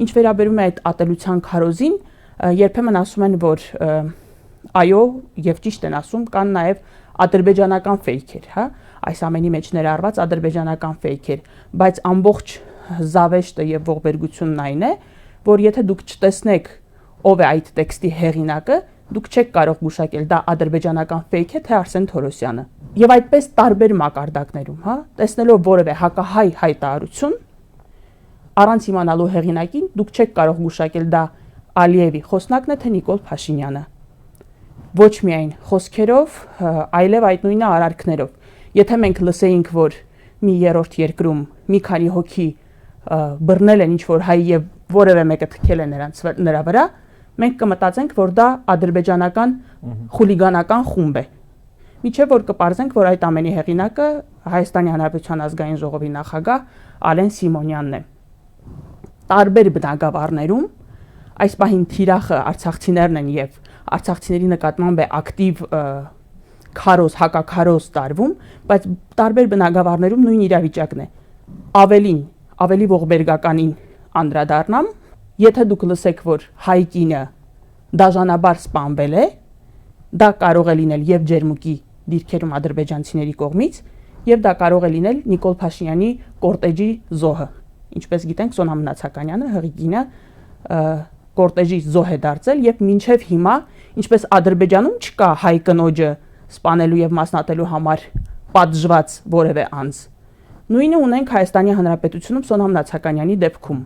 Ինչ վերաբերում է այդ ատելության քարոզին, երբեմն ասում են, որ այո, եւ ճիշտ են ասում, կան նաեւ ադրբեջանական ֆեյքեր, հա, այս ամենի մեջ ներառված ադրբեջանական ֆեյքեր, բայց ամբողջ զավեշտը եւ ողբերգությունն այն է, որ եթե դուք չտեսնեք ով է այդ տեքստի հեղինակը, դուք չեք կարող գուշակել դա ադրբեջանական ֆեյք է, թե Արսեն Թորոսյանը։ Եվ այդպես տարբեր մակարդակներում, հա, տեսնելով որևէ հակահայ հայտարարություն, առանց իմանալու հեղինակին, դուք չեք կարող գուշակել դա Ալիևի խոսնակն է, թե Նիկոլ Փաշինյանը։ Ոչ միայն խոսքերով, այլև այդ նույնը արարքներով։ Եթե մենք լսեինք, որ մի երրորդ երկրում մի քանի հոգի բռնել են ինչ-որ հայ եւ որևէ մեկը թքել է նրա վրա, մենք կմտածենք, որ դա ադրբեջանական խուլիգանական խումբ է։ Միջև որ կպարզենք, որ այդ ամենի հեղինակը Հայաստանի Հանրապետության ազգային ժողովի նախագահ Ալեն Սիմոնյանն է։ Տարբեր բնագավառներում այս պահին թիրախը արցախցիներն են եւ արցախցիների նկատմամբ է ակտիվ քարոզ, հակաքարոզ տարվում, բայց տարբեր բնագավառներում նույն իրավիճակն է։ Ավելի ողբերգականին անդրադառնամ, եթե դուք լսեք, որ հայ կինը դաժանաբար սպանվել է, դա կարող է լինել եւ ջերմուկի դիրքերում ադրբեջանցիների կողմից, եւ դա կարող է լինել Նիկոլ Փաշինյանի կորտեջի զոհը։ Ինչպես գիտենք, Սոնամ Մնացականյանը հղիկինը կորտեջի զոհ է դարձել եւ մինչեւ հիմա, ինչպես Ադրբեջանում չկա հայ կնոջը սպանելու եւ մասնատելու համար պատժված որևէ անձ, նույնը ունենք Հայաստանի Հանրապետությունում Սոնամ Մնացականյանի դեպքում։